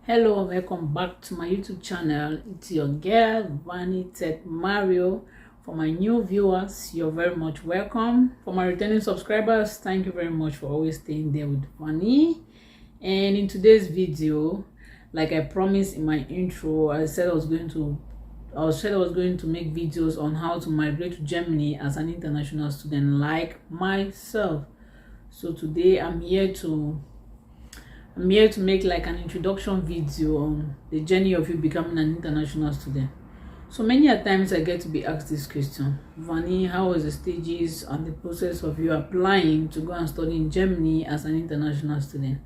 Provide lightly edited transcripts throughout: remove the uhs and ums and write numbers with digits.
Hello, welcome back to my YouTube channel. It's your girl Vani Tech Mario. For my new viewers, you're very much welcome. For my returning subscribers, thank you very much for always staying there with Vani. And in today's video, like I promised in my intro, I said I was going to make videos on how to migrate to Germany as an international student like myself. So today I'm here to make like an introduction video on the journey of you becoming an international student. So many a times I get to be asked this question: Vani, how was the stages and the process of you applying to go and study in Germany as an international student?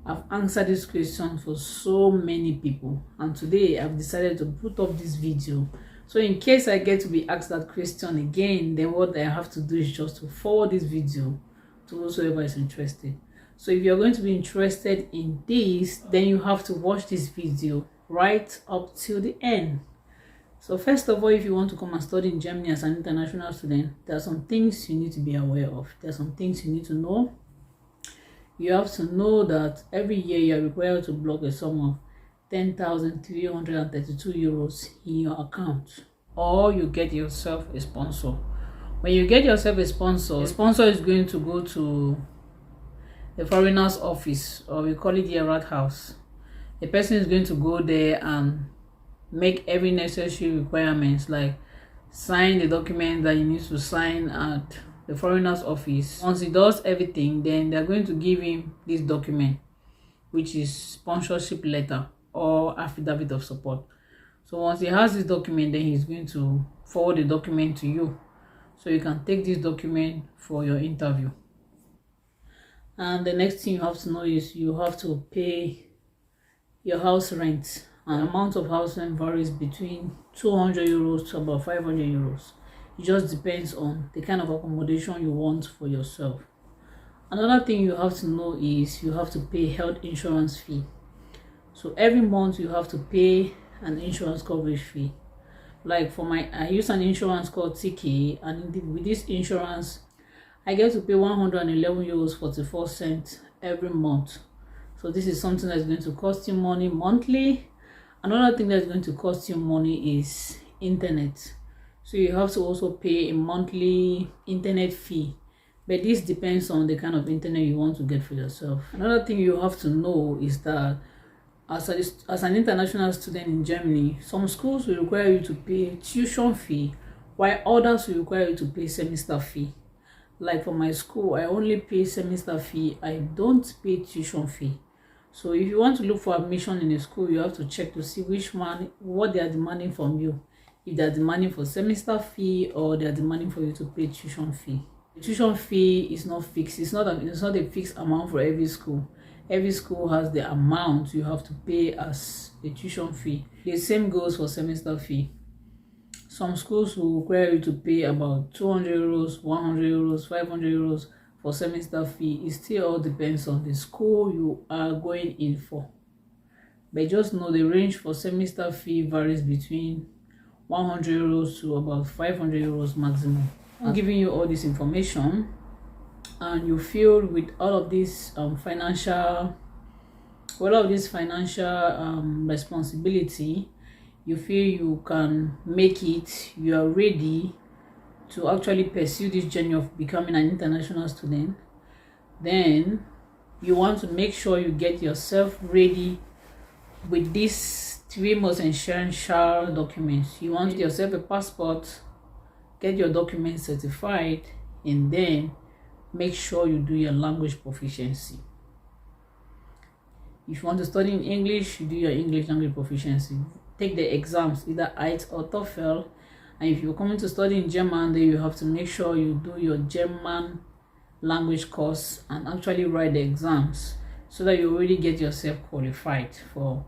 I've answered this question for so many people, and today I've decided to put up this video. So in case I get to be asked that question again, then what I have to do is just to forward this video to whoever is interested. So if you're going to be interested in this, then you have to watch this video right up till the end. So first of all, if you want to come and study in Germany as an international student, there are some things you need to be aware of. There are some things you need to know. You have to know that every year you are required to block a sum of 10,332 euros in your account, or you get yourself a sponsor. When you get yourself a sponsor, the sponsor is going to go to the foreigners office, or we call it the rat house. The person is going to go there and make every necessary requirements, like sign the document that you need to sign at the foreigners office. Once he does everything, then they're going to give him this document, which is sponsorship letter or affidavit of support. So once he has this document, then he's going to forward the document to you, so you can take this document for your interview. And the next thing you have to know is you have to pay your house rent. And the amount of house rent varies between 200 euros to about 500 euros. It just depends on the kind of accommodation you want for yourself. Another thing you have to know is you have to pay health insurance fee. So every month you have to pay an insurance coverage fee. Like I use an insurance called TK, and with this insurance I get to pay 111 euros 44 cents every month. So this is something that's going to cost you money monthly. Another thing that's going to cost you money is internet. So you have to also pay a monthly internet fee. But this depends on the kind of internet you want to get for yourself. Another thing you have to know is that as an international student in Germany, some schools will require you to pay tuition fee, while others will require you to pay semester fee. Like for my school, I only pay semester fee. I don't pay tuition fee. So if you want to look for admission in a school, you have to check to see what they are demanding from you. If they are demanding for semester fee, or they are demanding for you to pay tuition fee. The tuition fee is not fixed. It's not a fixed amount for every school. Every school has the amount you have to pay as the tuition fee. The same goes for semester fee. Some schools will require you to pay about 200 euros, 100 euros, 500 euros for semester fee. It still all depends on the school you are going in for. But just know the range for semester fee varies between 100 euros to about 500 euros maximum. I'm giving you all this information, and you feel with all of this financial responsibility, you feel you can make it, you are ready to actually pursue this journey of becoming an international student, then you want to make sure you get yourself ready with these three most essential documents. You want yourself a passport, get your documents certified, and then make sure you do your language proficiency. If you want to study in English, you do your English language proficiency. Take the exams, either IELTS or TOEFL. And if you're coming to study in German, then you have to make sure you do your German language course and actually write the exams, so that you already get yourself qualified for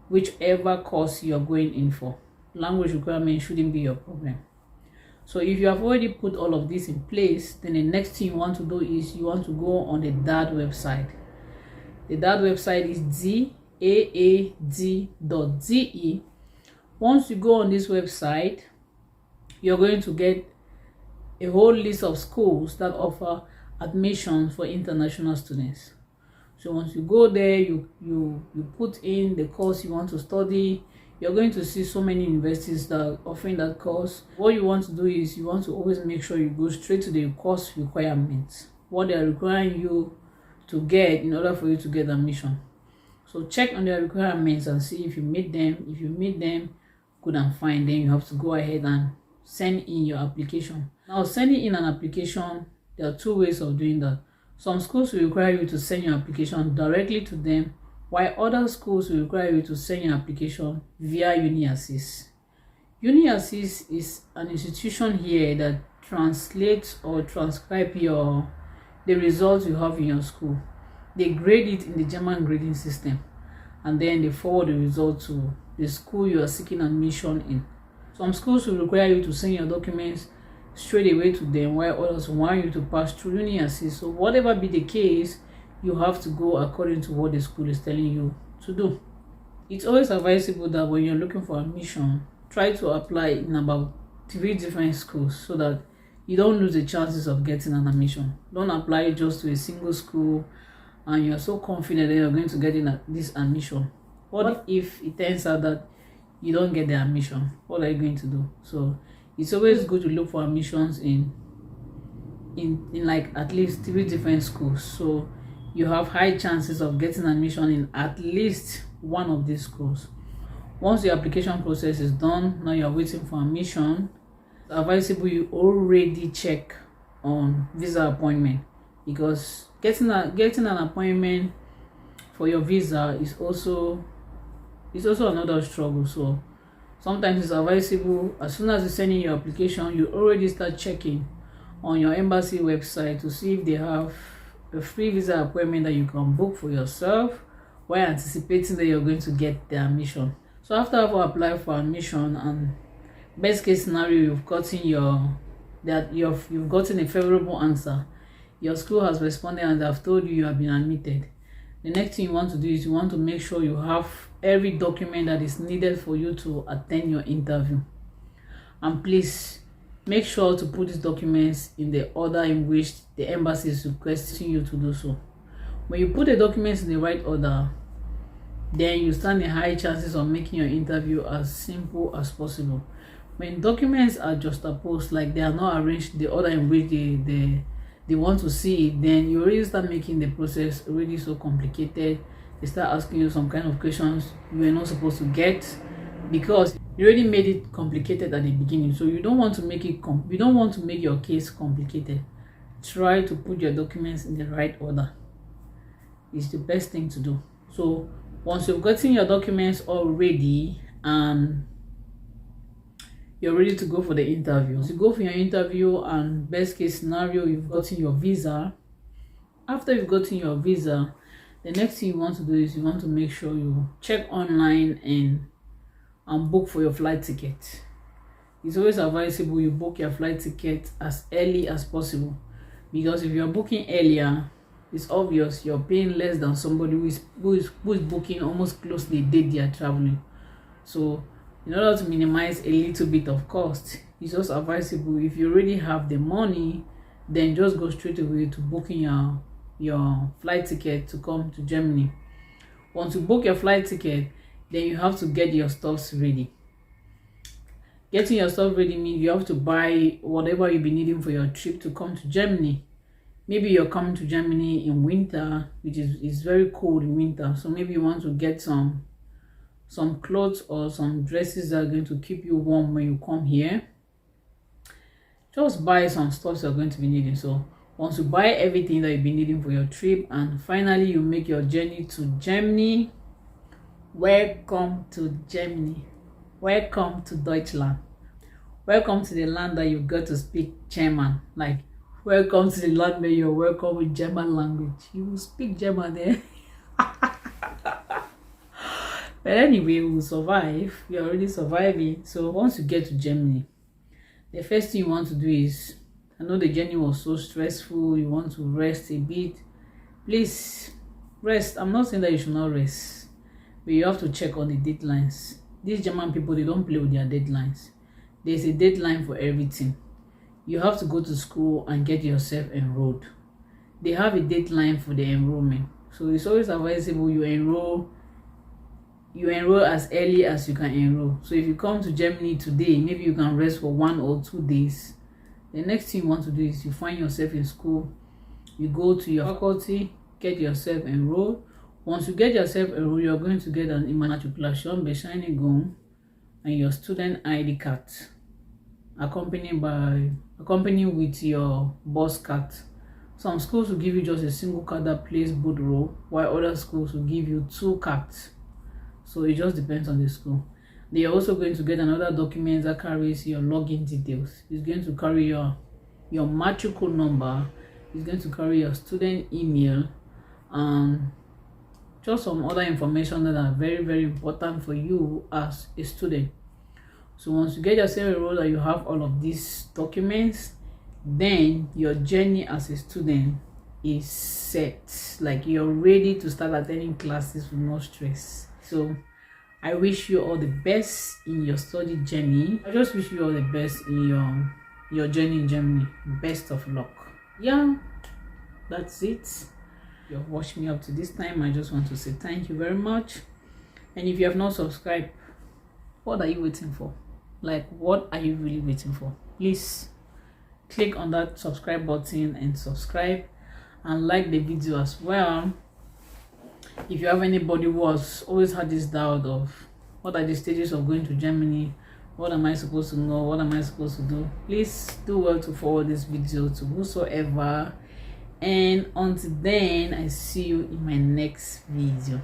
whichever course you're going in for. Language requirement shouldn't be your problem. So if you have already put all of this in place, then the next thing you want to do is you want to go on the DAAD website. The DAAD website is daad.de. Once you go on this website, you're going to get a whole list of schools that offer admission for international students. So once you go there, you put in the course you want to study. You're going to see so many universities that are offering that course. What you want to do is you want to always make sure you go straight to the course requirements, what they are requiring you to get in order for you to get admission. So check on their requirements and see if you meet them. If you meet them, good and fine, then you have to go ahead and send in your application. Now, sending in an application, there are two ways of doing that. Some schools will require you to send your application directly to them, while other schools will require you to send your application via UniAssist. UniAssist is an institution here that translates or transcribe the results you have in your school. They grade it in the German grading system, and then they forward the result to the school you are seeking admission in. Some schools will require you to send your documents straight away to them, while others want you to pass through UniAssist. So whatever be the case, you have to go according to what the school is telling you to do. It's always advisable that when you're looking for admission, try to apply in about 3 different schools so that you don't lose the chances of getting an admission. Don't apply just to a single school and you're so confident that you're going to get in this admission. What if it turns out that you don't get the admission? What are you going to do? So it's always good to look for admissions in like at least 3 different schools, so you have high chances of getting admission in at least one of these schools. Once the application process is done, now you're waiting for admission, it's advisable you already check on visa appointment, because getting an appointment for your visa is also another struggle. So sometimes it's advisable, as soon as you send in your application, you already start checking on your embassy website to see if they have a free visa appointment that you can book for yourself while anticipating that you're going to get the admission. So after I've applied for admission and best case scenario, you've gotten you've gotten a favorable answer, your school has responded and they've told you have been admitted. The next thing you want to do is you want to make sure you have every document that is needed for you to attend your interview. And please make sure to put these documents in the order in which the embassy is requesting you to do so. When you put the documents in the right order, then you stand a high chances of making your interview as simple as possible. When documents are juxtaposed, like they are not arranged the order in which they want to see it, then you already start making the process already so complicated. They start asking you some kind of questions you were not supposed to get, because you already made it complicated at the beginning. So you don't want to make your case complicated. Try to put your documents in the right order. It's the best thing to do. So once you've gotten your documents all ready and you're ready to go for the interview, so you go for your interview, and best case scenario, you've gotten your visa. After you've gotten your visa, the next thing you want to do is you want to make sure you check online and book for your flight ticket. It's always advisable you book your flight ticket as early as possible, because if you're booking earlier, it's obvious you're paying less than somebody who is booking almost close to the date they are traveling. So in order to minimize a little bit of cost, it's just advisable, if you already have the money, then just go straight away to booking your flight ticket to come to Germany. Once you book your flight ticket, then you have to get your stuffs ready. Getting your stuff ready means you have to buy whatever you'll be needing for your trip to come to Germany. Maybe you're coming to Germany in winter, which is very cold in winter. So maybe you want to get some clothes or some dresses that are going to keep you warm when you come here. Just buy some stuff you're going to be needing. So once you buy everything that you'll be needing for your trip, and finally you make your journey to Germany, welcome to Germany. Welcome to Deutschland. Welcome to the land that you got to speak German. Like, welcome to the land where you're welcome with German language. You will speak German there. But anyway, we'll survive. We're already surviving. So once you get to Germany, the first thing you want to do is, I know the journey was so stressful, you want to rest a bit. Please rest. I'm not saying that you should not rest, but you have to check on the deadlines. These German people, they don't play with their deadlines. There's a deadline for everything. You have to go to school and get yourself enrolled. They have a deadline for the enrollment. So it's always advisable you enroll as early as you can enroll. So if you come to Germany today, maybe you can rest for 1 or 2 days. The next thing you want to do is you find yourself in school, you go to your faculty, get yourself enrolled. Once you get yourself enrolled, you're going to get an Immatriculation Bescheinigung and your student ID card, accompanied with your bus card. Some schools will give you just a single card that plays both roles, while other schools will give you 2 cards. So it just depends on the school. They are also going to get another document that carries your login details. It's going to carry your matricle number. It's going to carry your student email and just some other information that are very, very important for you as a student. So once you get yourself enrolled and you have all of these documents, then your journey as a student is set. Like, you're ready to start attending classes with no stress. So I wish you all the best in your study journey. I just wish you all the best in your journey in Germany. Best of luck. Yeah, that's it. You've watched me up to this time. I just want to say thank you very much. And if you have not subscribed, what are you waiting for? Like, what are you really waiting for? Please click on that subscribe button and subscribe, and like the video as well. If you have anybody who has always had this doubt of what are the stages of going to Germany, what am I supposed to know, what am I supposed to do, please do well to forward this video to whosoever. And until then, I see you in my next video.